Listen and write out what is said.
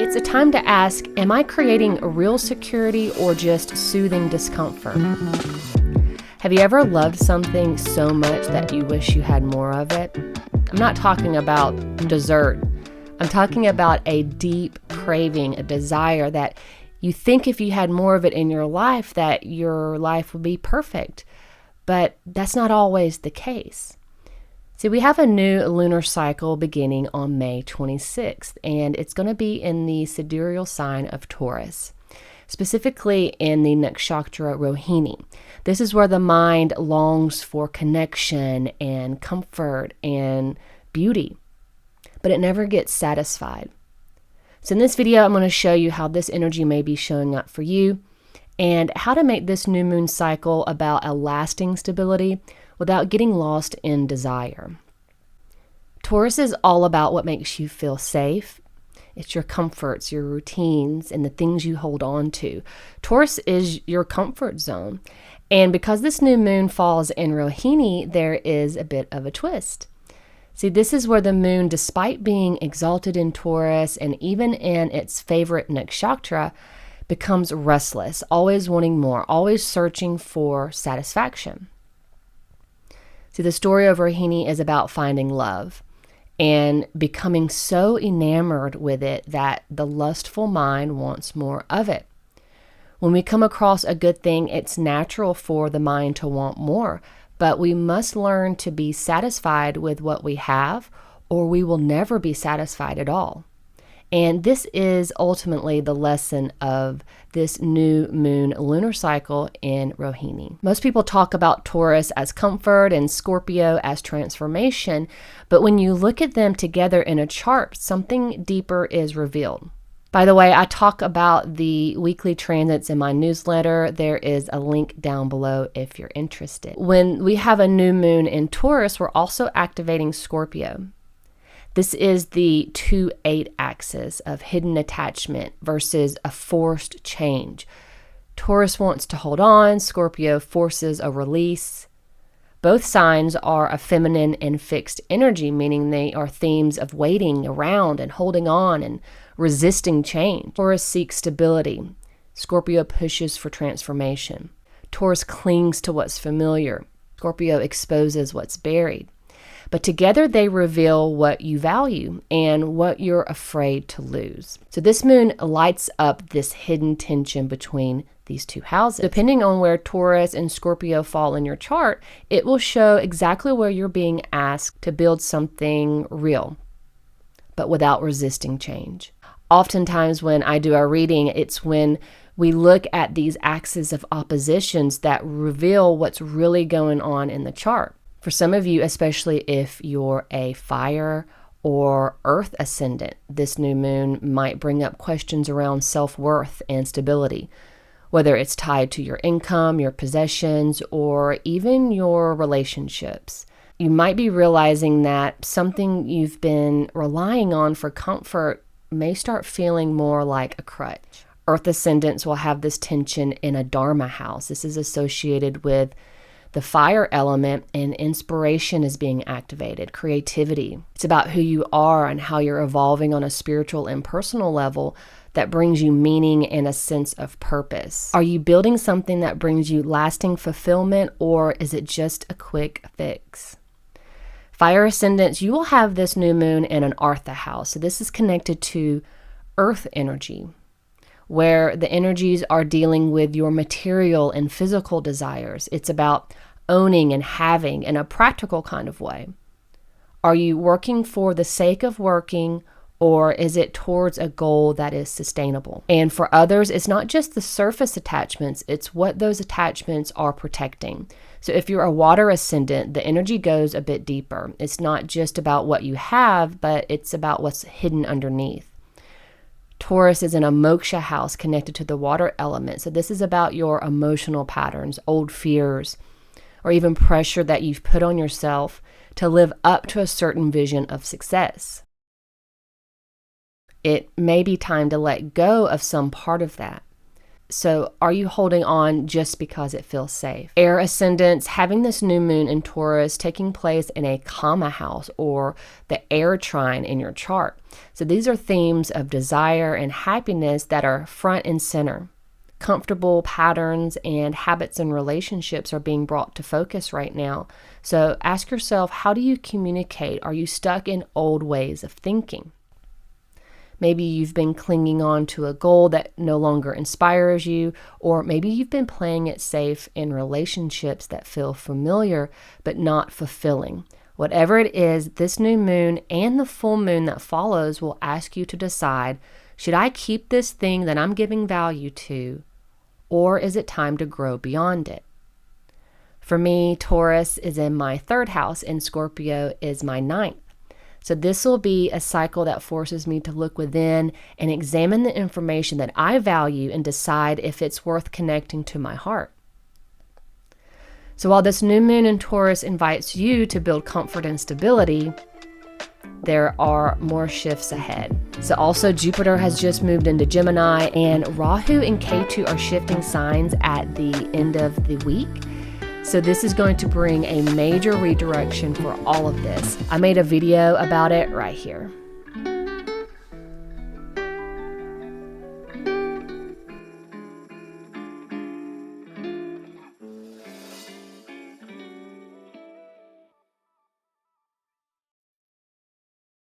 It's a time to ask, am I creating real security or just soothing discomfort? Have you ever loved something so much that you wish you had more of it? I'm not talking about dessert. I'm talking about a deep craving, a desire that you think if you had more of it in your life, that your life would be perfect. But that's not always the case. See, we have a new lunar cycle beginning on May 26th, and it's going to be in the Sidereal sign of Taurus, specifically in the Nakshatra Rohini. This is where the mind longs for connection and comfort and beauty, but it never gets satisfied. So in this video, I'm going to show you how this energy may be showing up for you and how to make this new moon cycle about a lasting stability without getting lost in desire. Taurus is all about what makes you feel safe. It's your comforts, your routines, and the things you hold on to. Taurus is your comfort zone. And because this new moon falls in Rohini, there is a bit of a twist. See, this is where the moon, despite being exalted in Taurus and even in its favorite nakshatra, becomes restless, always wanting more, always searching for satisfaction. See, the story of Rohini is about finding love and becoming so enamored with it that the lustful mind wants more of it. When we come across a good thing, it's natural for the mind to want more, but we must learn to be satisfied with what we have, or we will never be satisfied at all. And this is ultimately the lesson of this new moon lunar cycle in Rohini. Most people talk about Taurus as comfort and Scorpio as transformation, but when you look at them together in a chart, something deeper is revealed. By the way, I talk about the weekly transits in my newsletter. There is a link down below if you're interested. When we have a new moon in Taurus, we're also activating Scorpio. This is the 2-8 axis of hidden attachment versus a forced change. Taurus wants to hold on, Scorpio forces a release. Both signs are a feminine and fixed energy, meaning they are themes of waiting around and holding on and resisting change. Taurus seeks stability. Scorpio pushes for transformation. Taurus clings to what's familiar. Scorpio exposes what's buried. But together they reveal what you value and what you're afraid to lose. So this moon lights up this hidden tension between these two houses. Depending on where Taurus and Scorpio fall in your chart, it will show exactly where you're being asked to build something real, but without resisting change. Oftentimes when I do our reading, it's when we look at these axes of oppositions that reveal what's really going on in the chart. For some of you, especially if you're a fire or earth ascendant, this new moon might bring up questions around self-worth and stability, whether it's tied to your income, your possessions, or even your relationships. You might be realizing that something you've been relying on for comfort may start feeling more like a crutch. Earth ascendants will have this tension in a Dharma house. This is associated with the fire element, and inspiration is being activated, creativity. It's about who you are and how you're evolving on a spiritual and personal level that brings you meaning and a sense of purpose. Are you building something that brings you lasting fulfillment, or is it just a quick fix? Fire ascendants, you will have this new moon in an Artha house. So this is connected to earth energy, where the energies are dealing with your material and physical desires. It's about owning and having in a practical kind of way. Are you working for the sake of working, or is it towards a goal that is sustainable? And for others, it's not just the surface attachments, it's what those attachments are protecting. So if you're a water ascendant, the energy goes a bit deeper. It's not just about what you have, but it's about what's hidden underneath. Taurus is in a moksha house connected to the water element. So this is about your emotional patterns, old fears, or even pressure that you've put on yourself to live up to a certain vision of success. It may be time to let go of some part of that. So are you holding on just because it feels safe? Air ascendants, having this new moon in Taurus taking place in a comma house or the air trine in your chart. So these are themes of desire and happiness that are front and center. Comfortable patterns and habits and relationships are being brought to focus right now. So ask yourself, how do you communicate? Are you stuck in old ways of thinking? Maybe you've been clinging on to a goal that no longer inspires you, or maybe you've been playing it safe in relationships that feel familiar but not fulfilling. Whatever it is, this new moon and the full moon that follows will ask you to decide, should I keep this thing that I'm giving value to, or is it time to grow beyond it? For me, Taurus is in my 3rd house and Scorpio is my 9th. So this will be a cycle that forces me to look within and examine the information that I value and decide if it's worth connecting to my heart. So while this new moon in Taurus invites you to build comfort and stability, there are more shifts ahead. So also Jupiter has just moved into Gemini, and Rahu and Ketu are shifting signs at the end of the week. So this is going to bring a major redirection for all of this. I made a video about it right here.